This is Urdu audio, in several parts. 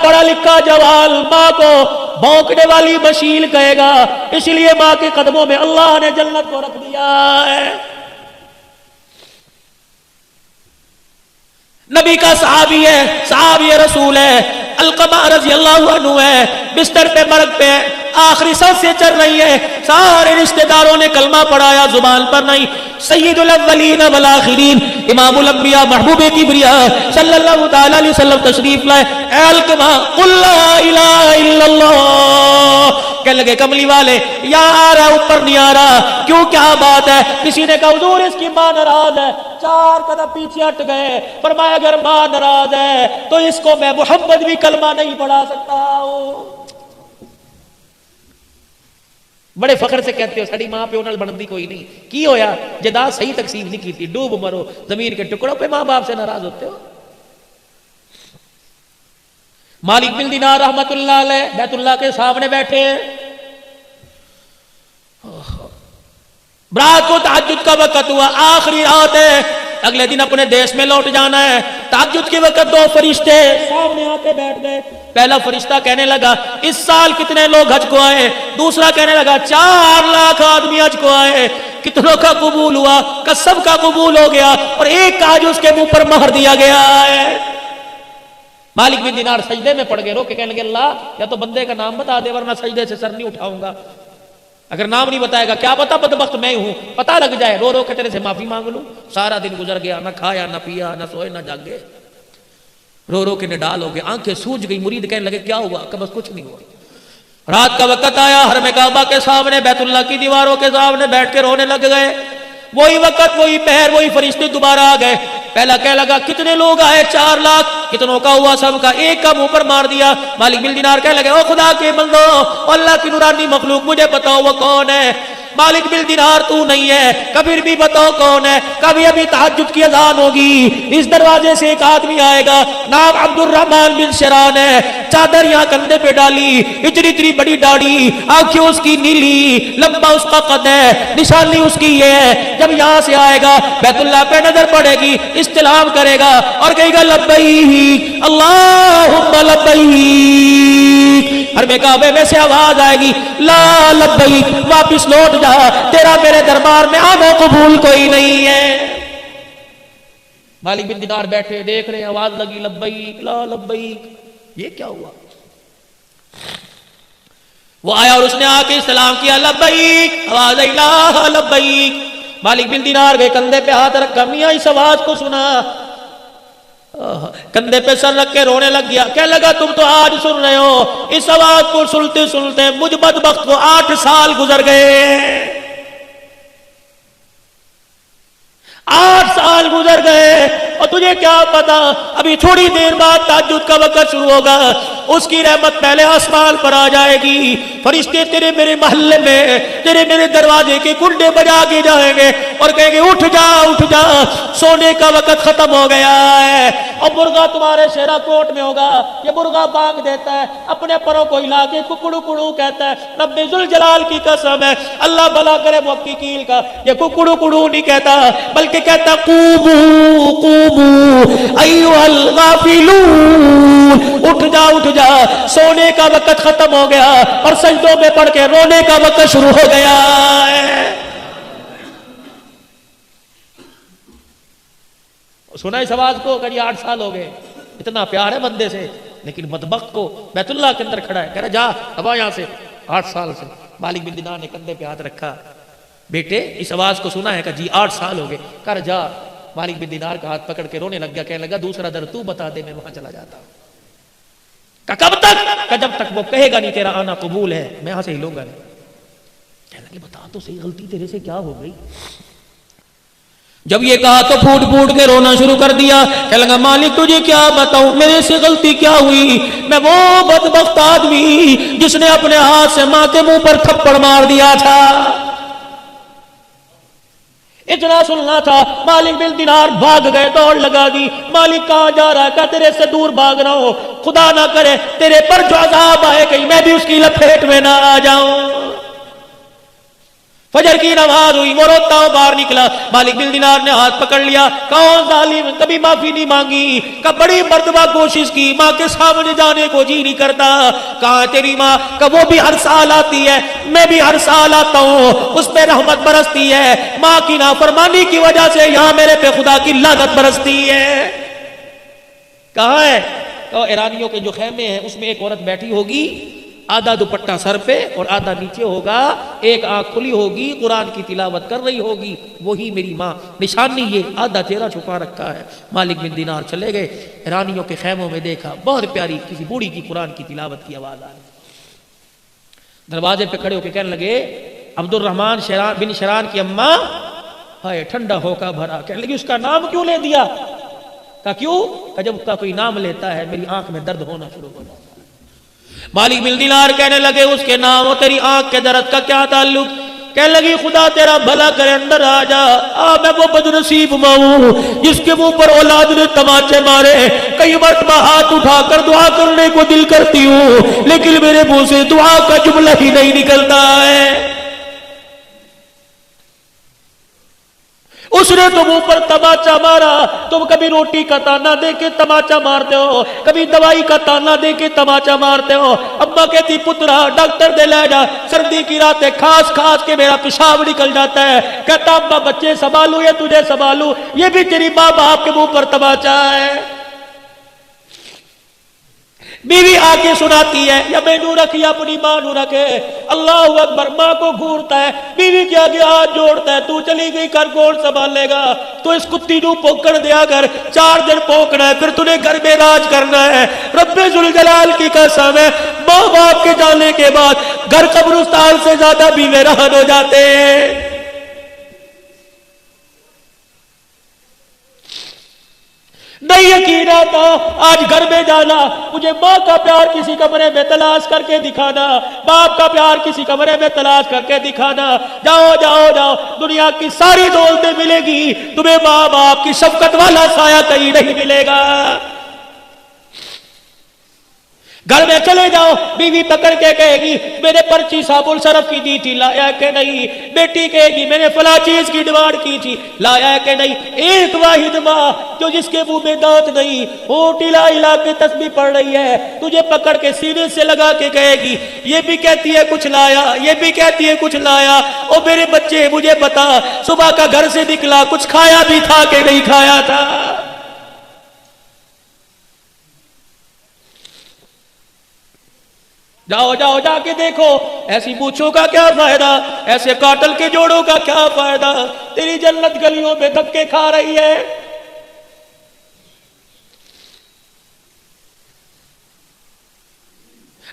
پڑھا لکھا جوال ماں کو بھونکنے والی مشیل کہے گا، اس لیے ماں کے قدموں میں اللہ نے جنت کو رکھ دیا ہے۔ نبی کا صحابی ہے، صحابی رسول ہے، علقمہ رضی اللہ عنہ ہے، بستر پہ مرگ پہ آخری سانس سے چل رہی ہے، سارے رشتہ داروں نے کلمہ پڑھایا، زبان پر نہیں، سید الاولین والآخرین امام الانبیاء محبوب کبریاء صلی اللہ تعالی علیہ وسلم تشریف لائے، اے علقمہ قل لا الہ الا اللہ، کہنے لگے کملی والے یہاں آ رہا اوپر نہیں آ رہا، کیوں کیا بات ہے؟ کسی نے کہا حضور اس کی ماں ناراض ہے، 4 قدم پیچھے ہٹ گئے، فرمایا اگر ماں ناراض ہے تو اس کو میں محمد بھی کلمہ نہیں پڑھا سکتا ہوں۔ بڑے فخر سے کہتے ہو ساڑی ماں پیو نال بنتی کوئی نہیں، کی ہویا جداد صحیح تقسیم نہیں کی تھی، ڈوب مرو زمین کے ٹکڑوں پہ ماں باپ سے ناراض ہوتے ہو۔ مالک بن دینار رحمت اللہ علیہ بیت اللہ کے سامنے بیٹھے، رات کو تہجد کا وقت ہوا، آخری رات ہے، اگلے دن اپنے دیش میں لوٹ جانا ہے، تہجد کے وقت 2 فرشتے سامنے آ کے بیٹھ گئے۔ پہلا فرشتہ کہنے لگا اس سال کتنے لوگ حج کو آئے، دوسرا کہنے لگا 4 لاکھ آدمی حج کو آئے، کتنوں کا قبول ہوا؟ کہ سب کا قبول ہو گیا، اور ایک کا حج اس کے منہ پر مہر دیا گیا ہے۔ مالک بن دینار سجدے میں پڑ گئے، رو کے کہنے لگے اللہ یا تو بندے کا نام بتا دے ورنہ سجدے سے سر نہیں اٹھاؤں گا، اگر نام نہیں بتائے گا کیا پتا بدبخت میں ہوں، پتہ لگ جائے، رو رو کے تیرے سے معافی مانگ لوں۔ سارا دن گزر گیا، نہ کھایا نہ پیا نہ سوئے نہ جاگے، رو رو کے نڈال ہو گئے، آنکھیں سوج گئی، مرید کہنے لگے کیا ہوا؟ کہ بس کچھ نہیں ہوا۔ رات کا وقت آیا، حرم کعبہ کے سامنے بیت اللہ کی دیواروں کے سامنے بیٹھ کے رونے لگ گئے، وہی وقت وہی پہر وہی فرشتے دوبارہ آ گئے۔ پہلا کہنے لگا کتنے لوگ آئے؟ 4 لاکھ، کتنوں کا ہوا؟ سب کا، ایک کا منہ پر مار دیا۔ مالک بن دینار کہنے لگے او خدا کے بندو، اللہ کی نورانی مخلوق مجھے بتاؤ وہ کون ہے؟ مالک بن دینار تو نہیں ہے، کبھی بھی بتاؤ کون ہے؟ کبھی ابھی تہجد کی اذان ہوگی، اس دروازے سے ایک آدمی آئے گا، نام عبد الرحمن بن شران ہے، چادر یہاں کندھے پہ ڈالی، اتنی بڑی داڑھی، آنکھیں اس کی نیلی، لمبا اس کا قد ہے، نشانی اس کی یہ ہے، جب یہاں سے آئے گا بیت اللہ پہ نظر پڑے گی، استلام کرے گا اور کہے گا لبیک اللہم لبیک، حرم کعبے میں سے آواز آئے گی لا لبیک، واپس لوٹ جا، تیرا میرے دربار میں آنا قبول کوئی نہیں ہے۔ مالک بن دینار بیٹھے دیکھ رہے، آواز لگی لبیک لا لبیک، یہ کیا ہوا؟ وہ آیا اور اس نے آ کے استلام کیا لبیک، آواز آئی لا لبیک۔ مالک بن دینار گئے، کندھے پہ ہاتھ رکھا، میاں اس آواز کو سنا، کندھے پہ سر رکھ کے رونے لگ گیا، کہنے لگا تم تو آج سن رہے ہو، اس آواز کو سنتے سنتے مجھ بدبخت کو 8 سال گزر گئے، 8 سال گزر گئے، اور تجھے کیا پتا ابھی تھوڑی دیر بعد تہجد کا وقت شروع ہوگا، اس کی رحمت پہلے آسمان پر آ جائے گی، فرشتے تیرے میرے محلے میں تیرے میرے دروازے کے کنڈے بجا کے جائیں گے اور کہیں گے اٹھ جا اٹھ جا، سونے کا وقت ختم ہو گیا ہے۔ اور مرغا تمہارے شہرہ کوٹ میں ہوگا، یہ مرغا بانگ دیتا ہے، اپنے پروں کو ہلا کے ککڑو کڑو کہتا ہے، رب ذوالجلال کی قسم ہے، اللہ بھلا کرے موقعیل کا، یہ ککڑو کڑو نہیں کہتا بلکہ کہتا قومو قومو ایھا الغافلون، اٹھ جا اٹھ جا، سونے کا وقت ختم ہو گیا، اور سجدوں میں پڑھ کے رونے کا وقت شروع ہو گیا ہے۔ سنا اس آواز کو کہ 8 سال ہو گئے، اتنا پیار ہے بندے سے، لیکن بدبخت کو بیت اللہ کے اندر کھڑا ہے، کہہ رہا جا اب یہاں سے، 8 سال سے۔ مالک بن دینار نے کندھے پہ ہاتھ رکھا، بیٹے اس آواز کو سنا ہے کہ جی 8 سال ہو گئے، کہہ رہا جا۔ مالک بن دینار کا ہاتھ پکڑ کے رونے لگ گیا، کہنے لگا دوسرا در تو بتا دے میں وہاں چلا جاتا ہوں۔ کہ کب تک؟ کہ جب تک وہ کہے گا نہیں تیرا آنا قبول ہے، میں یہاں سے ہلوں گا نہیں۔ کہنے لگے بتا تو صحیح غلطی تیرے سے کیا ہو گئی؟ جب یہ کہا تو پھوٹ پھوٹ کے رونا شروع کر دیا، کہنے لگا مالک تجھے کیا بتاؤں میرے سے غلطی کیا ہوئی، میں وہ بدبخت آدمی جس نے اپنے ہاتھ سے ماں کے منہ پر تھپڑ مار دیا تھا۔ اتنا سننا تھا، مالک بن دینار بھاگ گئے، دوڑ لگا دی، مالک کہاں جا رہا ہے؟ کہ تیرے سے دور بھاگ رہا ہوں، خدا نہ کرے تیرے پر جو عذاب آئے کہیں میں بھی اس کی لپیٹ میں نہ آ جاؤں۔ فجر کی نماز ہوئی، وہ روتا ہوا باہر نکلا، مالک بن دینار نے ہاتھ پکڑ لیا، کون ظالم، کبھی معافی نہیں مانگی، کہ بڑی مرتبہ کوشش کی، ماں کے سامنے جانے کو جی نہیں کرتا، کہاں تیری ماں، کہ وہ بھی ہر سال آتی ہے، میں بھی ہر سال آتا ہوں، اس پہ رحمت برستی ہے، ماں کی نافرمانی کی وجہ سے یہاں میرے پہ خدا کی لعنت برستی ہے۔ کہاں ہے؟ تو ایرانیوں کے جو خیمے ہیں اس میں ایک عورت بیٹھی ہوگی، آدھا دوپٹہ سر پہ اور آدھا نیچے ہوگا، ایک آنکھ کھلی ہوگی، قرآن کی تلاوت کر رہی ہوگی، وہی میری ماں، نشانی یہ، آدھا چہرہ چھپا رکھا ہے۔ مالک بن دینار چلے گئے، ایرانیوں کے خیموں میں دیکھا، بہت پیاری کسی بوڑھی کی قرآن کی تلاوت کی آواز آ رہی، دروازے پہ کھڑے ہو کے کہنے لگے، عبد الرحمن بن شران کی اماں، ہائے ٹھنڈا ہو کا بھرا، کہنے لگی اس کا نام کیوں لے دیا؟ کہا کیوں؟ کہ جب اس کا کوئی نام لیتا ہے میری آنکھ میں درد ہونا شروع ہو جاتا ہے۔ مالک بن دینار کہنے لگے اس کے نام اور تیری آنکھ کے درد کا کیا تعلق؟ کہنے لگی خدا تیرا بھلا کرے اندر آ جا، میں وہ بدنصیب ماں ہوں جس کے منہ پر اولاد نے تماچے مارے، کئی مرتبہ ہاتھ اٹھا کر دعا کرنے کو دل کرتی ہوں لیکن میرے منہ سے دعا کا جملہ ہی نہیں نکلتا ہے۔ اس نے تم اوپر تماچا مارا، تم کبھی روٹی کا تانا دے کے تماچا مارتے ہو، کبھی دوائی کا تانا دے کے تماچا مارتے ہو۔ اماں کہتی پترا ڈاکٹر دے لے جا، سردی کی راتیں کھاس کھاس کے میرا پیشاب نکل جاتا ہے، کہتا اماں بچے سنبھالوں یا تجھے سنبھالوں، یہ بھی تیری ماں باپ کے منہ پر تماچا ہے۔ بیوی آ کے سناتی ہے، یا میں نو رکھی اپنی ماں نو رکھے، اللہ اکبر، ماں کو گھورتا ہے، بیوی کے آگے ہاتھ جوڑتا ہے، تو چلی گئی کر کون سنبھالے گا، تو اس کتی نو پوکڑ دیا کر، 4 دن پوکنا ہے، پھر تُنے گھر میں راج کرنا ہے۔ رب ذوالجلال کی قسم ہے، ماں باپ کے جانے کے بعد گھر قبرستان سے زیادہ بھی ویران ہو جاتے ہیں۔ نہیں یقین آتا، آج گھر میں جانا، مجھے ماں کا پیار کسی کمرے میں تلاش کر کے دکھانا، باپ کا پیار کسی کمرے میں تلاش کر کے دکھانا، جاؤ جاؤ جاؤ، دنیا کی ساری دولتیں ملے گی، تمہیں ماں باپ کی شفقت والا سایہ کہیں نہیں ملے گا۔ گھر میں چلے جاؤ، بیوی پکڑ کے کہے گی میں نے پرچی صابن صرف کی دی تھی، لایا کہ نہیں؟ بیٹی کہے گی میں نے فلاں چیز کی ڈیمانڈ کی تھی، لایا کہ نہیں؟ ایک واحد ماں جو جس کے منہ میں دانت نہیں، ہونٹ ہلا ہلا کے تسبیح پڑھ رہی ہے، تجھے پکڑ کے سینے سے لگا کے کہے گی یہ بھی کہتی ہے کچھ لایا، یہ بھی کہتی ہے کچھ لایا، او میرے بچے مجھے بتا صبح کا گھر سے نکلا کچھ کھایا بھی تھا کہ نہیں کھایا تھا؟ جاؤ جاؤ جا کے دیکھو، ایسی مونچھوں کا کیا فائدہ، ایسے کاٹل کے جوڑوں کا کیا فائدہ، تیری جنت گلیوں میں دھکے کھا رہی ہے۔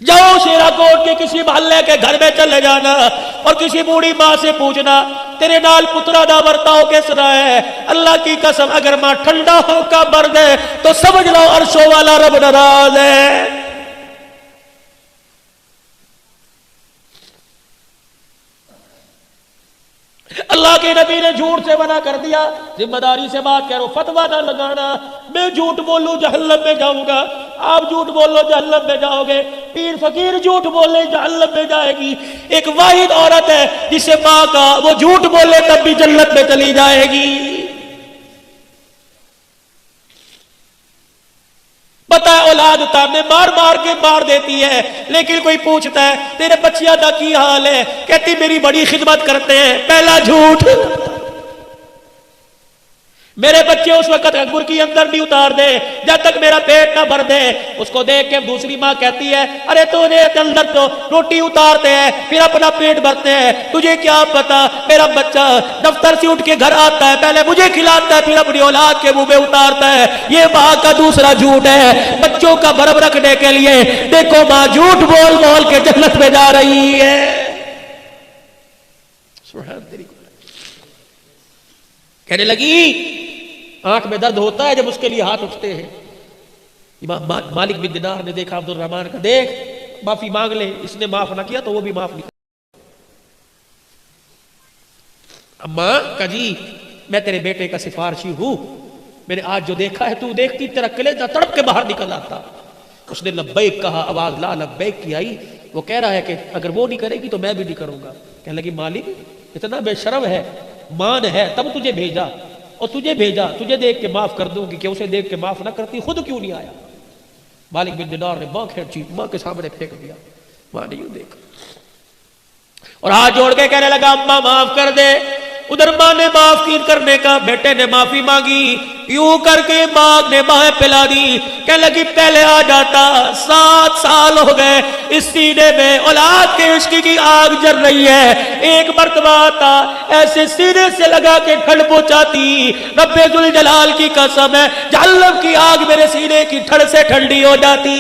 جاؤ شیرا کوٹ کے کسی محلے کے گھر میں چلے جانا اور کسی بوڑھی ماں سے پوچھنا تیرے نال پترا دا برتاؤ کیس رہا ہے، اللہ کی قسم اگر ماں ٹھنڈا ہو کا بر دے تو سمجھ لو عرشوں والا رب ناراض ہے۔ اللہ کے نبی نے جھوٹ سے منع کر دیا، ذمہ داری سے بات کرو، فتویٰ نہ لگانا، میں جھوٹ بولوں جہنم میں جاؤں گا، آپ جھوٹ بولو جہنم میں جاؤ گے، پیر فقیر جھوٹ بولے جہنم میں جائے گی۔ ایک واحد عورت ہے جسے ماں کا وہ جھوٹ بولے تب بھی جنت میں چلی جائے گی۔ پتہ ہے اولاد تانے مار مار کے مار دیتی ہے، لیکن کوئی پوچھتا ہے تیرے بچیاں دا کی حال ہے، کہتی میری بڑی خدمت کرتے ہیں۔ پہلا جھوٹ، میرے بچے اس وقت انگور کی اندر نہیں اتار دے جب تک میرا پیٹ نہ بھر دے۔ اس کو دیکھ کے دوسری ماں کہتی ہے ارے تو نے اندر تو روٹی اتارتے ہیں پھر اپنا پیٹ بھرتے ہیں، تجھے کیا پتا میرا بچہ دفتر سے اٹھ کے گھر آتا ہے پہلے مجھے کھلاتا ہے پھر اپنی اولاد کے منہ میں اتارتا ہے۔ یہ ماں کا دوسرا جھوٹ ہے بچوں کا بھرم رکھنے کے لیے۔ دیکھو ماں جھوٹ بول بول کے جنت میں جا رہی ہے۔ کہنے لگی آنکھ میں درد ہوتا ہے جب اس کے لیے ہاتھ اٹھتے ہیں۔ امام مالک بن دینار نے دیکھا عبد الرحمن کا، دیکھ معافی مانگ لے، اس نے معاف نہ کیا تو وہ بھی معاف نہیں۔ اماں کا جی میں تیرے بیٹے کا سفارشی ہوں، میں نے آج جو دیکھا ہے تو دیکھتی تیرا کلیجہ تڑپ کے باہر نکل آتا۔ اس نے لبیک کہا، آواز لا لبیک کی آئی۔ وہ کہہ رہا ہے کہ اگر وہ نہیں کرے گی تو میں بھی نہیں کروں گا۔ کہنے لگی مالک اتنا بے شرم ہے، مان ہے تب تجھے بھیجا، اور تجھے بھیجا تجھے دیکھ کے معاف کر دوں گی کہ اسے دیکھ کے معاف نہ کرتی خود کیوں نہیں آیا؟ مالک بن دینار نے ماں کھینچی، ماں کے سامنے پھینک دیا، ماں نے یوں دیکھا اور ہاتھ جوڑ کے کہنے لگا اماں معاف کر دے۔ ادھر ماں نے معاف کی کرنے کا، بیٹے نے معافی مانگی، یوں کر کے ماں نے باہیں پلا دی، کہنے لگی پہلے آ جاتا، 7 سال ہو گئے اس سینے میں اولاد کے عشق کی آگ جل رہی ہے، ایک مرتبہ آتا ایسے سینے سے لگا کے ٹھنڈ پہنچاتی، رب ذوالجلال کی قسم ہے جہنم کی آگ میرے سینے کی ٹھنڈ سے ٹھنڈی ہو جاتی۔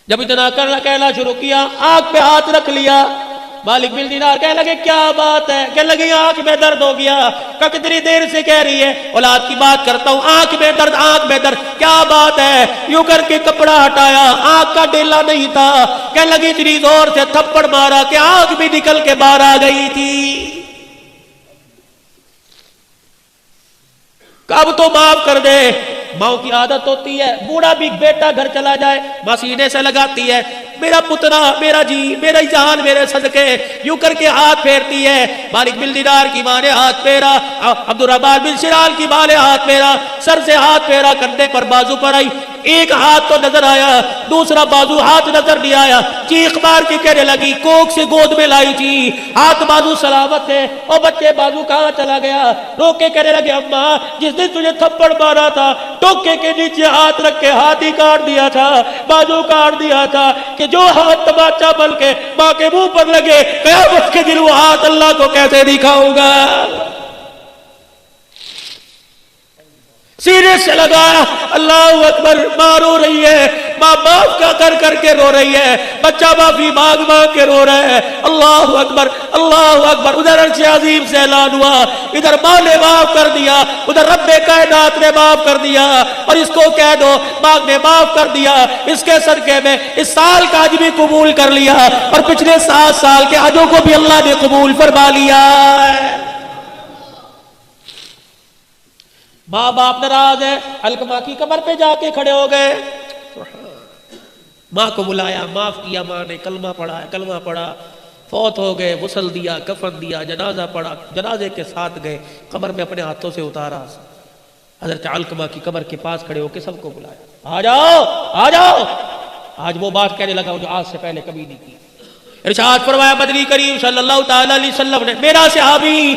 جب اتنا کہنا شروع کیا، آنکھ پہ ہاتھ رکھ لیا، مالک بن دینار کہنے لگے کیا بات ہے؟ کہنے لگے آنکھ میں درد ہو گیا۔ کہ کتنی دیر سے کہہ رہی ہے اولاد کی بات کرتا ہوں، آنکھ میں درد، آنکھ میں درد، کیا بات ہے؟ یوں کر کے کپڑا ہٹایا، آنکھ کا ڈیلا نہیں تھا، کہنے لگی اتنی زور سے تھپڑ مارا کہ آنکھ بھی نکل کے باہر آ گئی تھی۔ اب تو معاف کر دے۔ ماں کی عادت ہوتی ہے، بوڑھا بھی بیٹا گھر چلا جائے ماں سینے سے لگاتی ہے، میرا پترا، میرا جی، میرا جان، میرے صدقے، یوں کر کے ہاتھ پھیرتی ہے۔ مالک بن دینار کی ماں نے ہاتھ پھیرا، عبد الرحمن بن شرال کی ماں نے ہاتھ پھیرا، سر سے ہاتھ پھیرا، کندھے پر بازو پر آئی، ایک ہاتھ تو نظر آیا، دوسرا بازو ہاتھ نظر نہیں آیا، چیخ مار کے کہنے لگی کوک سے گود میں لائی تھی، ہاتھ بازو سلامت ہے، اور بچے بازو کہاں چلا گیا؟ رو کے کہنے لگے اماں جس دن تجھے تھپڑ مارا تھا ٹوکے کے نیچے ہاتھ رکھ کے ہاتھ ہی کاٹ دیا تھا، بازو کاٹ دیا تھا، کہ جو ہاتھ تماچا بل کے ماں کے منہ پر لگے، قیامت کے دن وہ ہاتھ اللہ کو کیسے دکھاؤں گا؟ سینے سے لگایا، اللہ اکبر، ماں رو رہی ہے، ماں معاف کا کر کے رو رہی ہے، بچہ معافی مانگ مانگ کے رو رہا ہے، اللہ اکبر، اللہ اکبر۔ ادھر عرش عظیم سے اعلان ہوا، ادھر ماں نے معاف کر دیا، ادھر رب کائنات نے معاف کر دیا، اور اس کو کہہ دو ماں نے معاف کر دیا، اس کے صدقے میں اس سال کا حج بھی قبول کر لیا، اور پچھلے 7 سال کے حجوں کو بھی اللہ نے قبول فرما لیا۔ ماں باپ ناراض ہے، علقمہ کی کمر پہ جا کے کھڑے ہو گئے، ماں کو بلایا، معاف کیا، ماں نے کلمہ پڑھا، کلمہ پڑھا، فوت ہو گئے، غسل دیا، کفن دیا، جنازہ پڑھا، جنازے کے ساتھ گئے، قبر میں اپنے ہاتھوں سے اتارا، حضرت علقمہ کی قبر کے پاس کھڑے ہو کے سب کو بلایا، آ جاؤ آ جاؤ۔ آج وہ بات کہنے لگا جو آج سے پہلے کبھی نہیں کی۔ ارشاد فرمایا مدنی کریم صلی اللہ تعالی علیہ وسلم نے، میرا صحابی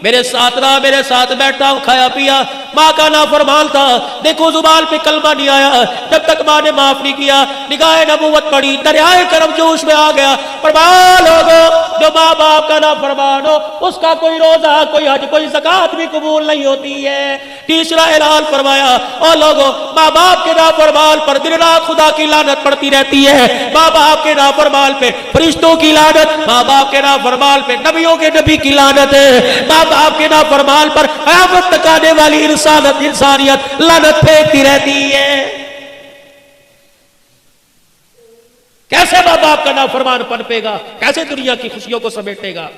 میرے ساتھ رہا، میرے ساتھ بیٹھا، کھایا پیا، ماں کا نافرمان تھا، دیکھو زبان پہ کلمہ نہیں آیا، جب تک ماں نے معاف نہیں کیا، نگاہ نبوت پڑی، دریائے کرم جوش میں آ گیا، فرمان ہوگا جو ماں باپ کا نافرمان ہو اس کا کوئی روزہ، کوئی حج، کوئی زکوٰۃ بھی قبول نہیں ہوتی ہے۔ تیسرا اعلان فرمایا، اور لوگوں ماں باپ کے نافرمان پر دن رات خدا کی لعنت پڑتی رہتی ہے، ماں باپ کے نافرمان پہ فرشتوں کی لعنت، ماں باپ کے نافرمان پہ نبیوں کے نبی کی لعنت ہے، ماں باپ کے نافرمان پر قیامت تک آنے والی انسانیت لعنت پھینکتی رہتی ہے۔ کیسے ماں باپ کا نافرمان پنپے گا؟ کیسے دنیا کی خوشیوں کو سمیٹے گا؟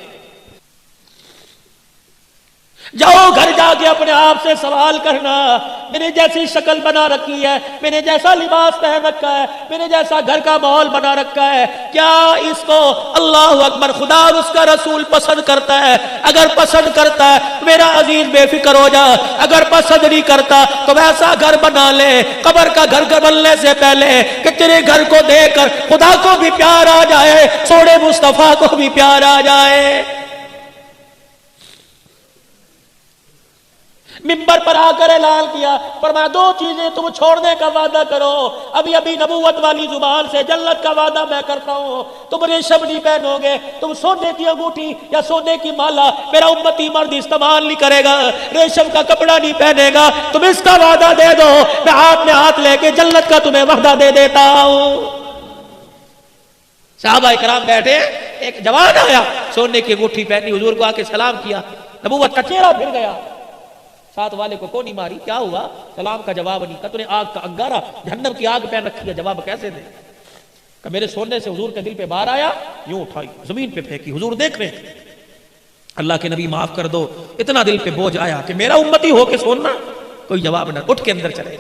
جاؤ گھر جا کے اپنے آپ سے سوال کرنا، میں نے جیسی شکل بنا رکھی ہے، میں نے جیسا لباس پہن رکھا ہے، میں نے جیسا گھر کا ماحول بنا رکھا ہے، کیا اس کو اللہ اکبر خدا اور اس کا رسول پسند کرتا ہے؟ اگر پسند کرتا ہے میرا عزیز بے فکر ہو جا، اگر پسند نہیں کرتا تو ویسا گھر بنا لے، قبر کا گھر بننے سے پہلے کہ تیرے گھر کو دیکھ کر خدا کو بھی پیار آ جائے، سونے مصطفیٰ کو بھی پیار آ جائے۔ منبر پر آ کر اعلان کیا، فرمایا 2 چیزیں تم چھوڑنے کا وعدہ کرو، ابھی ابھی نبوت والی زبان سے جنت کا وعدہ میں کرتا ہوں، تم ریشم نہیں پہنو گے، تم سونے کی انگوٹھی یا سونے کی مالا میرا امتی مرد استعمال نہیں کرے گا، ریشم کا کپڑا نہیں پہنے گا، تم اس کا وعدہ دے دو، میں ہاتھ لے کے جنت کا تمہیں وعدہ دے دیتا ہوں۔ صحابہ کرام بیٹھے، ایک جوان آیا، سونے کی انگوٹھی پہنی، حضور کو آ کے سلام کیا، نبوت کا چہرہ پھر گیا، ساتھ والے کو کونی ماری، کیا ہوا؟ سلام کا جواب نہیں، کہ تو نے آگ کا انگارہ جہنم کی آگ پہن رکھی ہے، جواب کیسے دے؟ کہ میرے سونے سے حضور کے دل پہ بار آیا، یوں اٹھائی زمین پہ پھینکی، حضور دیکھ رہے ہیں، اللہ کے نبی معاف کر دو، اتنا دل پہ بوجھ آیا کہ میرا امتی ہو کے سننا، کوئی جواب نہ، اٹھ کے اندر چلے۔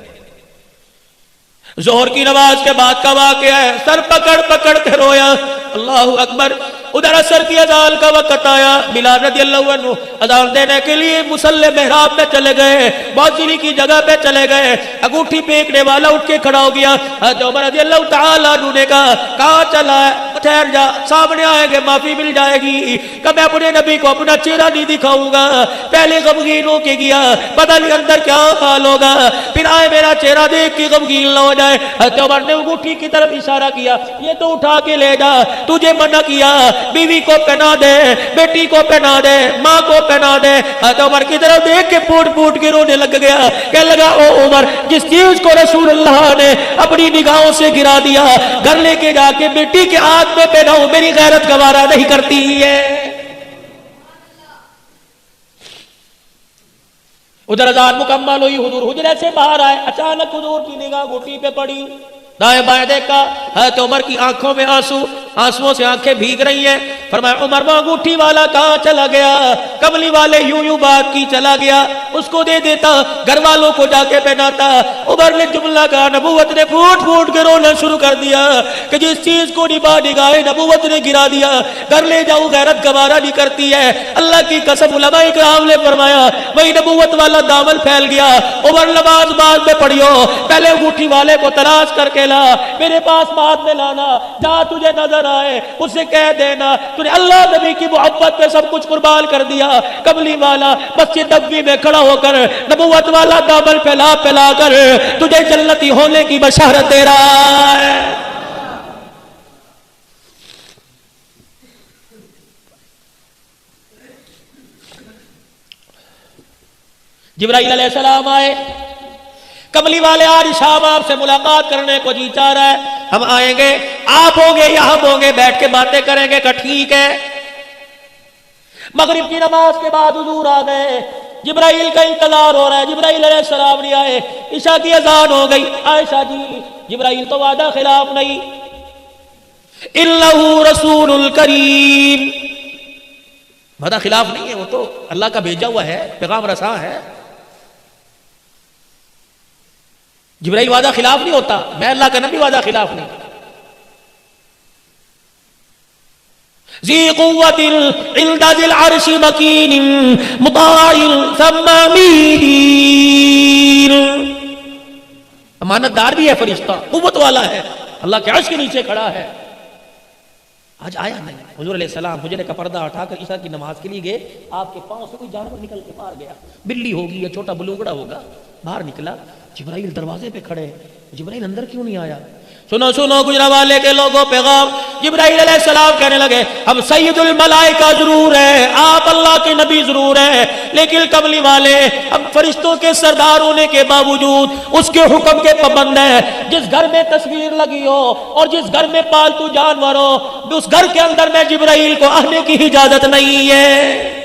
ظہر کی نماز کے بعد کا واقعہ ہے، سر پکڑ پکڑ کے رویا، اللہ اکبر. ادھر عصر کی اذان کا وقت آیا. بلال رضی اللہ عنہ اذان دینے کے لیے مصلی محراب میں چلے گئے, بازری کی جگہ پہ چلے گئے. انگوٹھی پھینکنے والا اٹھ کے کھڑا ہو گیا. حضرت عمر رضی اللہ تعالیٰ عنہ نے کہا کہاں چلا ہے؟ ٹھہر جا, سامنے آئیں گے معافی مل جائے گی. کہ میں اپنے نبی کو اپنا چہرہ نہیں دکھاؤں گا. پہلے غمگین ہو کے گیا, پتہ نہیں اندر کیا حال ہوگا, پھر آئے میرا چہرہ دیکھ کے غمگین نہ ہو جائے. حضرت عمر نے انگوٹھی کی طرف اشارہ کیا, یہ تو اٹھا کے لے جا, تجھے منع کیا, بیوی کو پہنا دے, بیٹی کو پہنا دے, ماں کو پہنا دے. حضرت عمر کی طرف دیکھ کے پھوٹ پھوٹ کے رونے لگ گیا. کہنے لگا او عمر, جس چیز کو رسول اللہ نے اپنی نگاہوں سے گرا دیا, گھر لے کے جا کے بیٹی کے ہاتھ میں پہناؤں, میری غیرت گوارا نہیں کرتی ہے. ادھر اذان مکمل ہوئی, حضور حجرے سے باہر آئے. اچانک حضور کی نگاہ گھٹی پہ پڑی, دائیں بائیں دیکھا. حضرت عمر کی آنکھوں میں آنسوؤں سے آنکھیں بھیگ رہی ہیں. فرمایا عمر وہ انگوٹھی والا کہاں چلا گیا؟ کملی والے یوں بات کی چلا گیا, اس کو دے دیتا, گھر والوں کو جا کے پہناتا. عمر نے جملہ کہا, نبوت نے پھوٹ پھوٹ کے رونا شروع کر دیا کہ جس چیز کو نگاہ نبوت نے گرا دیا, گھر لے جاؤ غیرت گوارا نہیں کرتی ہے. اللہ کی قسم علماء کرام نے فرمایا وہی نبوت والا دامن پھیل گیا. عمر نماز بعد میں پڑھیو, پہلے انگوٹھی والے کو تلاش کر کے لا, میرے پاس بعد میں لانا, جہاں تجھے نظر آئے اسے کہہ دینا تو نے اللہ نبی کی محبت پہ سب کچھ قربان کر دیا. کملی والا مسجد نبوی میں کھڑا ہو کر نبوت والا دامن پھیلا کر تجھے جنتی ہونے کی بشارت دے رہا ہے. جبرائیل علیہ السلام آئے. کملی والے آج شام آپ سے ملاقات کرنے کو جی چاہ رہا ہے, ہم آئیں گے, آپ ہوں گے یا ہم ہوں گے, بیٹھ کے باتیں کریں گے. کہ ٹھیک ہے. مغرب کی نماز کے بعد حضور آ گئے. جبرائیل کا انتظار ہو رہا ہے, جبرائیل علیہ السلام نہیں آئے. عشاء کی اذان ہو گئی. عائشہ جی, جبرائیل تو وعدہ خلاف نہیں, انہ رسول الکریم, وعدہ خلاف نہیں ہے, وہ تو اللہ کا بھیجا ہوا ہے, پیغام رساں ہے. جبرائیل وعدہ خلاف نہیں ہوتا, میں اللہ کا نبی وعدہ خلاف نہیں. ذی قوت عند ذی العرش مکین مطاع ثم امین, امانت دار بھی ہے فرشتہ, قوت والا ہے, اللہ کے عرش کے نیچے کھڑا ہے. آج آیا نہیں. حضور علیہ السلام حجرے کا پردہ اٹھا کر عشاء کی نماز کے لیے گئے. آپ کے پاؤں سے کوئی جانور نکل کے باہر گیا, بلی ہوگی یا چھوٹا بلوگڑا ہوگا, باہر نکلا. جبرائیل دروازے پہ کھڑے, جبرائیل اندر کیوں نہیں آیا؟ سنو سنو گجرانوالے کے لوگوں پیغام. جبرائیل علیہ السلام کہنے لگے ہم سید الملائکہ ضرور ہیں, آپ اللہ کے نبی ضرور ہیں, لیکن کملی والے ہم فرشتوں کے سردار ہونے کے باوجود اس کے حکم کے پابند ہیں. جس گھر میں تصویر لگی ہو اور جس گھر میں پالتو جانور ہو, اس گھر کے اندر میں جبرائیل کو آنے کی اجازت نہیں ہے.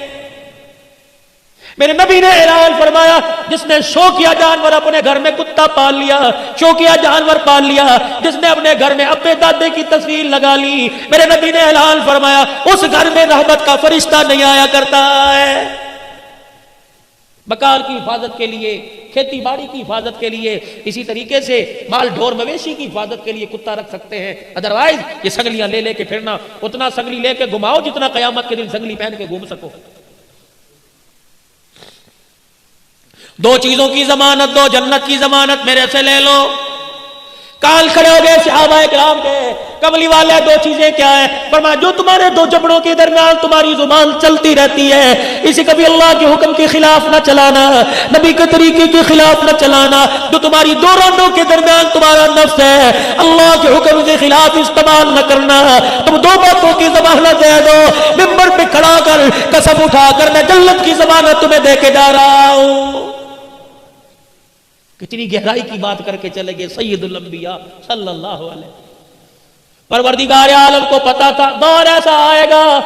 میرے نبی نے اعلان فرمایا جس نے شوقیہ جانور اپنے گھر میں کتا پال لیا, شوقیہ جانور پال لیا, جس نے اپنے گھر میں اپنے دادے کی تصویر لگا لی, میرے نبی نے اعلان فرمایا اس گھر میں رحمت کا فرشتہ نہیں آیا کرتا ہے. مکان کی حفاظت کے لیے, کھیتی باڑی کی حفاظت کے لیے, اسی طریقے سے مال ڈھور مویشی کی حفاظت کے لیے کتا رکھ سکتے ہیں. ادروائز یہ سنگلیاں لے کے پھرنا, اتنا سنگلی لے کے گھماؤ جتنا قیامت کے دن سنگلی پہن کے گھوم سکو. دو چیزوں کی ضمانت دو, جنت کی ضمانت میرے سے لے لو. کال کھڑے ہو گئے صحابہ کرام کے. کملی والے دو چیزیں کیا ہیں؟ فرمایا جو تمہارے دو جبڑوں کے درمیان تمہاری زبان چلتی رہتی ہے, اسے کبھی اللہ کے حکم کے خلاف نہ چلانا, نبی کے طریقے کے خلاف نہ چلانا. جو تمہاری دو رانوں کے درمیان تمہارا نفس ہے, اللہ کے حکم کے خلاف استعمال نہ کرنا. تم دو باتوں کی ضمانت دے دو, ممبر پہ کھڑا کر قسم اٹھا کر میں جنت کی ضمانت تمہیں دے کے جا رہا ہوں. کتنی گہرائی کی بات کر کے چلے گئے سید الانبیاء صلی اللہ علیہ. پروردگار عالم کو پتا تھا دور ایسا آئے گا